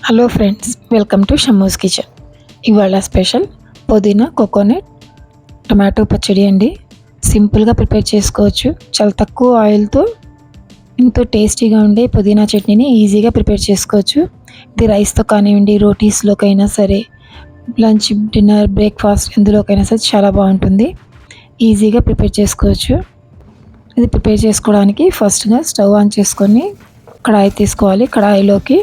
Hello friends, welcome to Shammu's kitchen. ఇవాళ special పుదీనా coconut tomato పచ్చడి అండి. సింపుల్గా ప్రిపేర్ చేసుకోవచ్చు. చాలా తక్కువ ఆయిల్తో ఎంతో టేస్టీగా ఉండే పుదీనా చట్నీని ఈజీగా ప్రిపేర్ చేసుకోవచ్చు. ఇది రైస్తో కానివ్వండి, రోటీస్లోకైనా సరే, లంచ్, డిన్నర్, బ్రేక్ఫాస్ట్ ఎందులోకైనా సరే చాలా బాగుంటుంది. ఈజీగా ప్రిపేర్ చేసుకోవచ్చు. ఇది ప్రిపేర్ చేసుకోవడానికి ఫస్ట్గా స్టవ్ ఆన్ చేసుకొని కడాయి తీసుకోవాలి. కడాయిలోకి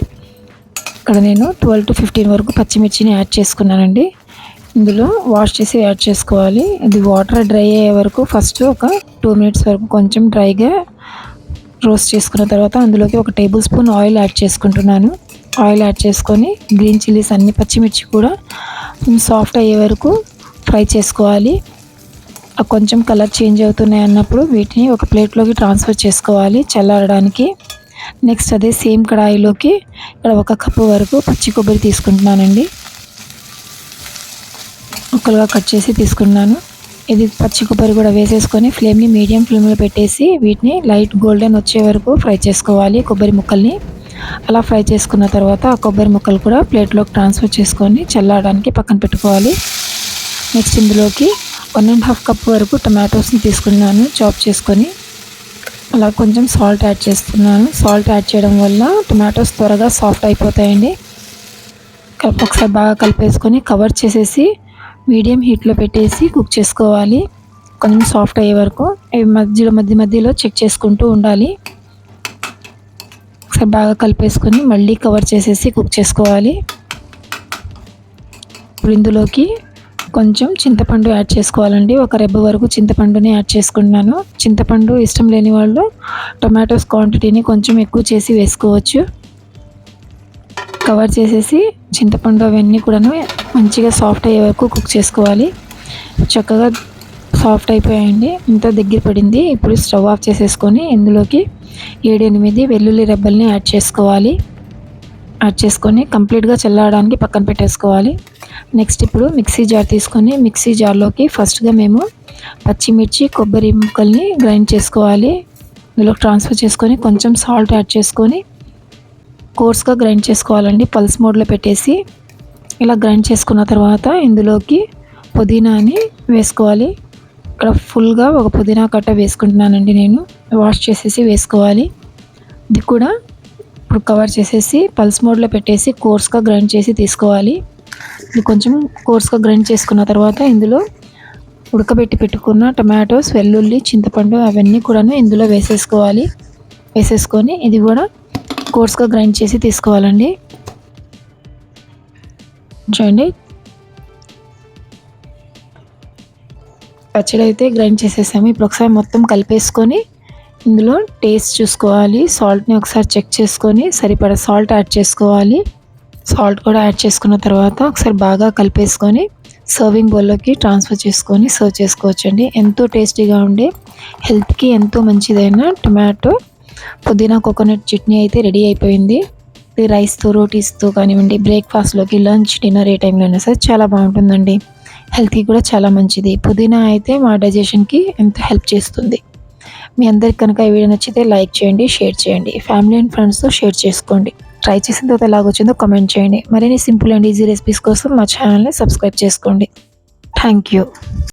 ఇక్కడ నేను 12 to 15 వరకు పచ్చిమిర్చిని యాడ్ చేసుకున్నానండి. ఇందులో వాష్ చేసి యాడ్ చేసుకోవాలి. ఇది వాటర్ డ్రై అయ్యే వరకు ఫస్ట్ ఒక 2 minutes వరకు కొంచెం డ్రైగా రోస్ట్ చేసుకున్న తర్వాత అందులోకి 1 టేబుల్ స్పూన్ ఆయిల్ యాడ్ చేసుకుంటున్నాను. ఆయిల్ యాడ్ చేసుకొని గ్రీన్ చిల్లీస్ అన్ని పచ్చిమిర్చి కూడా సాఫ్ట్ అయ్యే వరకు ఫ్రై చేసుకోవాలి. కొంచెం కలర్ చేంజ్ అవుతున్నాయి అన్నప్పుడు వీటిని ఒక ప్లేట్లోకి ట్రాన్స్ఫర్ చేసుకోవాలి చల్లారడానికి. నెక్స్ట్ అదే సేమ్ కడాయిలోకి ఇక్కడ 1 కప్పు వరకు పచ్చి కొబ్బరి తీసుకుంటున్నానండి. ముక్కలుగా కట్ చేసి తీసుకున్నాను. ఇది పచ్చి కొబ్బరి కూడా వేసేసుకొని ఫ్లేమ్ని మీడియం ఫ్లేమ్లో పెట్టేసి వీటిని లైట్ గోల్డెన్ వచ్చే వరకు ఫ్రై చేసుకోవాలి. కొబ్బరి ముక్కల్ని అలా ఫ్రై చేసుకున్న తర్వాత ఆ కొబ్బరి ముక్కలు కూడా ప్లేట్లోకి ట్రాన్స్ఫర్ చేసుకొని చల్లారడానికి పక్కన పెట్టుకోవాలి. నెక్స్ట్ ఇందులోకి 1.5 కప్ వరకు టమాటోస్ని తీసుకున్నాను చాప్ చేసుకొని. అలా కొంచెం సాల్ట్ యాడ్ చేస్తున్నాను. సాల్ట్ యాడ్ చేయడం వల్ల టొమాటోస్ త్వరగా సాఫ్ట్ అయిపోతాయండి. ఒకసారి బాగా కలిపేసుకొని కవర్ చేసేసి మీడియం హీట్లో పెట్టేసి కుక్ చేసుకోవాలి. కొంచెం సాఫ్ట్ అయ్యే వరకు మధ్య మధ్యలో చెక్ చేసుకుంటూ ఉండాలి. ఒకసారి బాగా కలిపేసుకొని మళ్ళీ కవర్ చేసేసి కుక్ చేసుకోవాలి. ఇప్పుడు ఇందులోకి కొంచెం చింతపండు యాడ్ చేసుకోవాలండి. 1 రెబ్బ వరకు చింతపండుని యాడ్ చేసుకుంటున్నాను. చింతపండు ఇష్టం లేని వాళ్ళు టొమాటోస్ క్వాంటిటీని కొంచెం ఎక్కువ చేసి వేసుకోవచ్చు. కవర్ చేసేసి చింతపండు అవన్నీ కూడాను మంచిగా సాఫ్ట్ అయ్యే వరకు కుక్ చేసుకోవాలి. చక్కగా సాఫ్ట్ అయిపోయాయండి. ఇంత దగ్గర పడింది. ఇప్పుడు స్టవ్ ఆఫ్ చేసేసుకొని ఇందులోకి 7-8 వెల్లుల్లి రెబ్బల్ని యాడ్ చేసుకోవాలి. యాడ్ చేసుకొని కంప్లీట్గా చల్లారడానికి పక్కన పెట్టేసుకోవాలి. నెక్స్ట్ ఇప్పుడు మిక్సీ జార్ తీసుకొని మిక్సీ జార్లోకి ఫస్ట్గా మేము పచ్చిమిర్చి కొబ్బరి ముక్కల్ని గ్రైండ్ చేసుకోవాలి. ఇందులో ట్రాన్స్ఫర్ చేసుకొని కొంచెం సాల్ట్ యాడ్ చేసుకొని కోర్స్గా గ్రైండ్ చేసుకోవాలండి. పల్స్ మోడ్లో పెట్టేసి ఇలా గ్రైండ్ చేసుకున్న తర్వాత ఇందులోకి పుదీనాని వేసుకోవాలి. ఇక్కడ ఫుల్గా 1 పుదీనా కట్ట వేసుకుంటున్నానండి నేను. వాష్ చేసేసి వేసుకోవాలి. ఇది కూడా ఇప్పుడు కవర్ చేసేసి పల్స్ మోడ్లో పెట్టేసి కోర్స్గా గ్రైండ్ చేసి తీసుకోవాలి. ఇది కొంచెం కోర్స్గా గ్రైండ్ చేసుకున్న తర్వాత ఇందులో ఉడకబెట్టి పెట్టుకున్న టమాటోస్, వెల్లుల్లి, చింతపండు అవన్నీ కూడాను ఇందులో వేసేసుకోవాలి. వేసేసుకొని ఇది కూడా కోర్స్గా గ్రైండ్ చేసి తీసుకోవాలండి. చూడండి, పచ్చడి అయితే గ్రైండ్ చేసేసాము. ఇప్పుడు ఒకసారి మొత్తం కలిపేసుకొని ఇందులో టేస్ట్ చూసుకోవాలి. సాల్ట్ని ఒకసారి చెక్ చేసుకొని సరిపడా సాల్ట్ యాడ్ చేసుకోవాలి. సాల్ట్ కూడా యాడ్ చేసుకున్న తర్వాత ఒకసారి బాగా కలిపేసుకొని సర్వింగ్ బౌల్లోకి ట్రాన్స్ఫర్ చేసుకొని సర్వ్ చేసుకోవచ్చండి. ఎంతో టేస్టీగా ఉండే హెల్త్కి ఎంతో మంచిదైన టొమాటో పుదీనా కోకోనట్ చట్నీ అయితే రెడీ అయిపోయింది. ఇది రైస్తో, రోటీస్తో కానివ్వండి, బ్రేక్ఫాస్ట్లోకి, లంచ్, డిన్నర్ ఏ టైంలో అయినా సరే చాలా బాగుంటుందండి. హెల్త్కి కూడా చాలా మంచిది. పుదీనా అయితే మా డైజెషన్కి ఎంతో హెల్ప్ చేస్తుంది. మీ అందరికి కనుక ఈ వీడియో నచ్చితే లైక్ చేయండి, షేర్ చేయండి, ఫ్యామిలీ అండ్ ఫ్రెండ్స్తో షేర్ చేసుకోండి. ట్రై చేసిన తర్వాత ఎలాగొచ్చిందో కామెంట్ చేయండి. మరిన్ని సింపుల్ అండ్ ఈజీ రెసిపీస్ కోసం మా ఛానల్ని సబ్స్క్రైబ్ చేసుకోండి. Thank you.